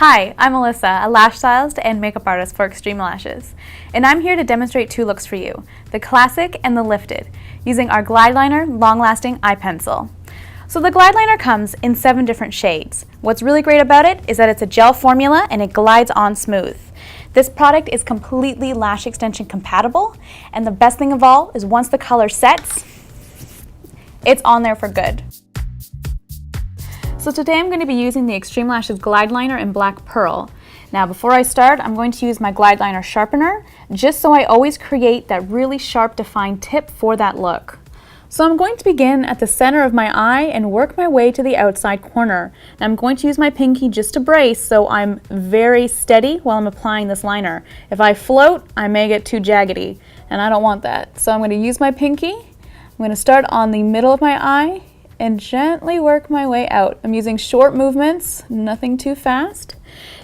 Hi, I'm Alyssa, a lash stylist and makeup artist for Xtreme Lashes, and I'm here to demonstrate two looks for you, the classic and the lifted, using our GlideLiner long-lasting eye pencil. So the GlideLiner comes in 7 different shades. What's really great about it is that it's a gel formula and it glides on smooth. This product is completely lash extension compatible, and the best thing of all is once the color sets, it's on there for good. So today I'm going to be using the Xtreme Lashes GlideLiner in Black Pearl. Now before I start, I'm going to use my GlideLiner sharpener, just so I always create that really sharp defined tip for that look. So I'm going to begin at the center of my eye and work my way to the outside corner. And I'm going to use my pinky just to brace so I'm very steady while I'm applying this liner. If I float, I may get too jaggedy, and I don't want that. So I'm going to use my pinky. I'm going to start on the middle of my eye and gently work my way out. I'm using short movements, nothing too fast.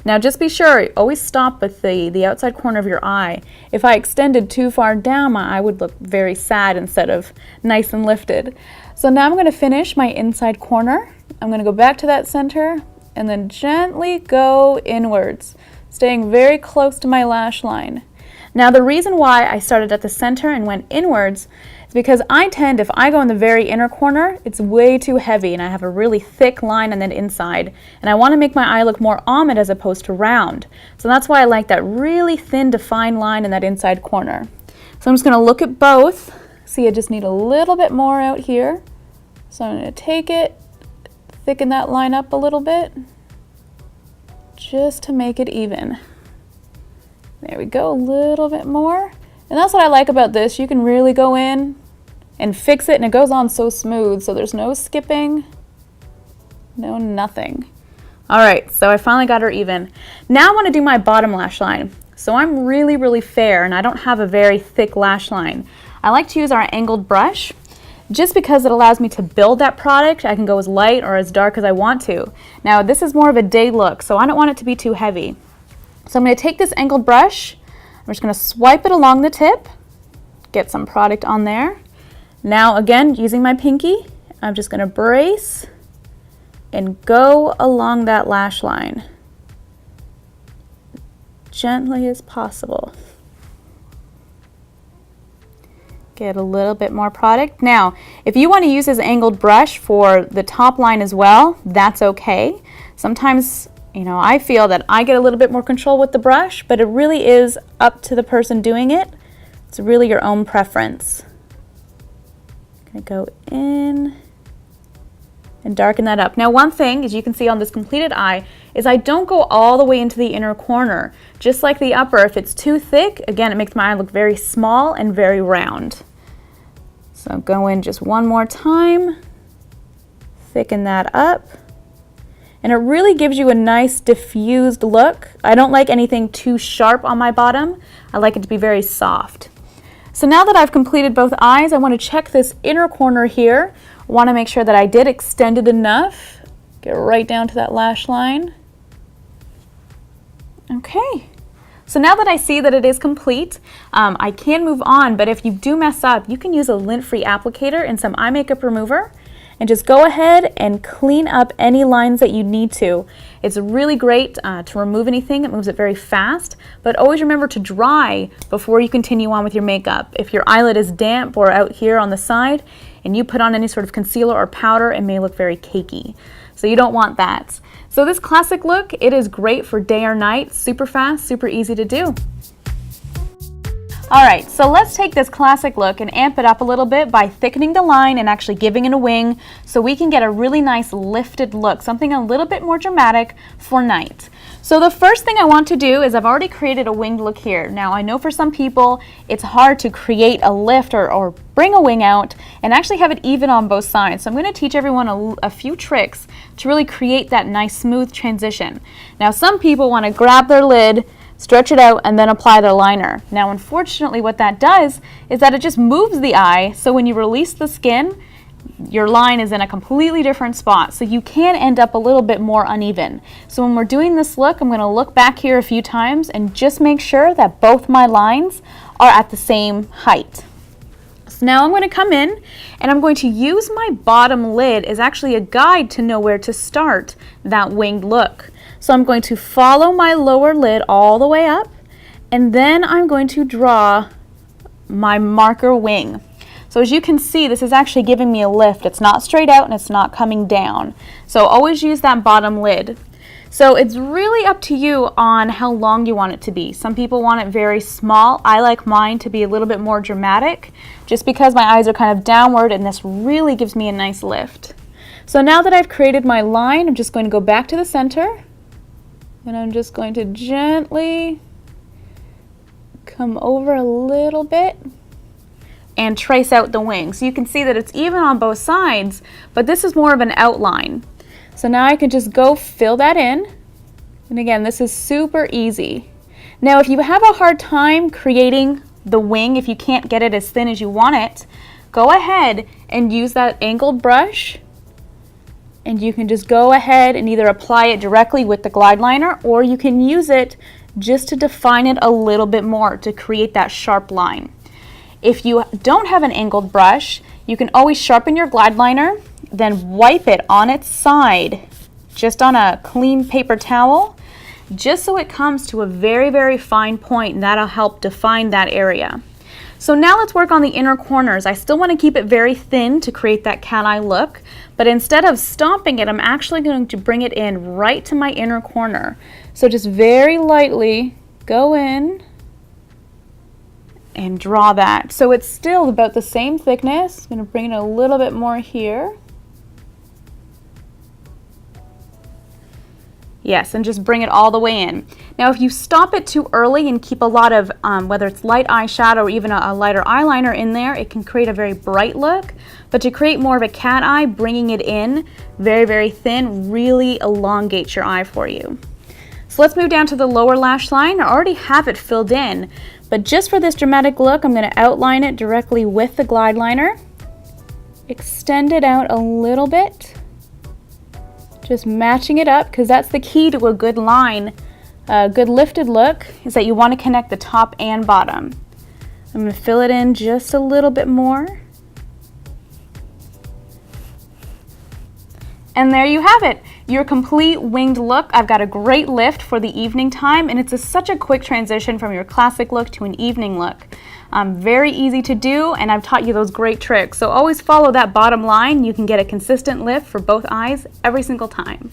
Now just be sure, always stop with the outside corner of your eye. If I extended too far down, my eye would look very sad instead of nice and lifted. So now I'm going to finish my inside corner. I'm going to go back to that center and then gently go inwards, staying very close to my lash line. Now the reason why I started at the center and went inwards is because I tend, if I go in the very inner corner, it's way too heavy and I have a really thick line on that inside, and I want to make my eye look more almond as opposed to round. So that's why I like that really thin defined line in that inside corner. So I'm just going to look at both. See, I just need a little bit more out here. So I'm going to take it, thicken that line up a little bit, just to make it even. There we go, a little bit more. And that's what I like about this. You can really go in and fix it, and it goes on so smooth, so there's no skipping, no nothing. All right, so I finally got her even. Now I want to do my bottom lash line. So I'm really fair, and I don't have a very thick lash line. I like to use our angled brush just because it allows me to build that product. I can go as light or as dark as I want to. Now this is more of a day look, so I don't want it to be too heavy. So I'm going to take this angled brush, I'm just going to swipe it along the tip, get some product on there. Now again, using my pinky, I'm just going to brace and go along that lash line, gently as possible. Get a little bit more product. Now, if you want to use this angled brush for the top line as well, that's okay. Sometimes, you know, I feel that I get a little bit more control with the brush, but it really is up to the person doing it. It's really your own preference. I'm gonna go in and darken that up. Now one thing, as you can see on this completed eye, is I don't go all the way into the inner corner. Just like the upper, if it's too thick, again, it makes my eye look very small and very round. So go in just one more time, thicken that up. And it really gives you a nice diffused look. I don't like anything too sharp on my bottom. I like it to be very soft. So now that I've completed both eyes, I want to check this inner corner here. I want to make sure that I did extend it enough. Get right down to that lash line. Okay. So now that I see that it is complete, I can move on, but if you do mess up, you can use a lint-free applicator and some eye makeup remover, and just go ahead and clean up any lines that you need to. It's really great to remove anything. It moves it very fast, but always remember to dry before you continue on with your makeup. If your eyelid is damp or out here on the side and you put on any sort of concealer or powder, it may look very cakey. So you don't want that. So this classic look, it is great for day or night, super fast, super easy to do. All right, so let's take this classic look and amp it up a little bit by thickening the line and actually giving it a wing so we can get a really nice lifted look, something a little bit more dramatic for night. So the first thing I want to do is I've already created a winged look here. Now I know for some people it's hard to create a lift or bring a wing out and actually have it even on both sides. So I'm going to teach everyone a few tricks to really create that nice smooth transition. Now some people want to grab their lid, stretch it out, and then apply their liner. Now unfortunately what that does is that it just moves the eye, so when you release the skin, your line is in a completely different spot, so you can end up a little bit more uneven. So when we're doing this look, I'm going to look back here a few times and just make sure that both my lines are at the same height. So now I'm going to come in and I'm going to use my bottom lid as actually a guide to know where to start that winged look. So I'm going to follow my lower lid all the way up, and then I'm going to draw my marker wing. So as you can see, this is actually giving me a lift. It's not straight out and it's not coming down. So always use that bottom lid. So it's really up to you on how long you want it to be. Some people want it very small. I like mine to be a little bit more dramatic, just because my eyes are kind of downward, and this really gives me a nice lift. So now that I've created my line, I'm just going to go back to the center, and I'm just going to gently come over a little bit and trace out the wing. So you can see that it's even on both sides, but this is more of an outline. So now I can just go fill that in. And again, this is super easy. Now, if you have a hard time creating the wing, if you can't get it as thin as you want it, go ahead and use that angled brush, and you can just go ahead and either apply it directly with the GlideLiner, or you can use it just to define it a little bit more to create that sharp line. If you don't have an angled brush, you can always sharpen your GlideLiner, then wipe it on its side, just on a clean paper towel, just so it comes to a very, very fine point, and that'll help define that area. So now let's work on the inner corners. I still want to keep it very thin to create that cat eye look, but instead of stomping it, I'm actually going to bring it in right to my inner corner. So just very lightly go in and draw that. So it's still about the same thickness. I'm going to bring it a little bit more here. Yes, and just bring it all the way in. Now, if you stop it too early and keep a lot of, whether it's light eyeshadow or even a lighter eyeliner in there, it can create a very bright look. But to create more of a cat eye, bringing it in very, very thin really elongates your eye for you. So let's move down to the lower lash line. I already have it filled in, but just for this dramatic look, I'm going to outline it directly with the GlideLiner. Extend it out a little bit. Just matching it up, because that's the key to a good line, a good lifted look, is that you want to connect the top and bottom. I'm going to fill it in just a little bit more. And there you have it, your complete winged look. I've got a great lift for the evening time, and it's such a quick transition from your classic look to an evening look. Very easy to do, and I've taught you those great tricks. So always follow that bottom line. You can get a consistent lift for both eyes every single time.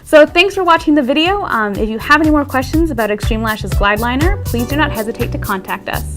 So thanks for watching the video. If you have any more questions about Xtreme Lashes GlideLiner, please do not hesitate to contact us.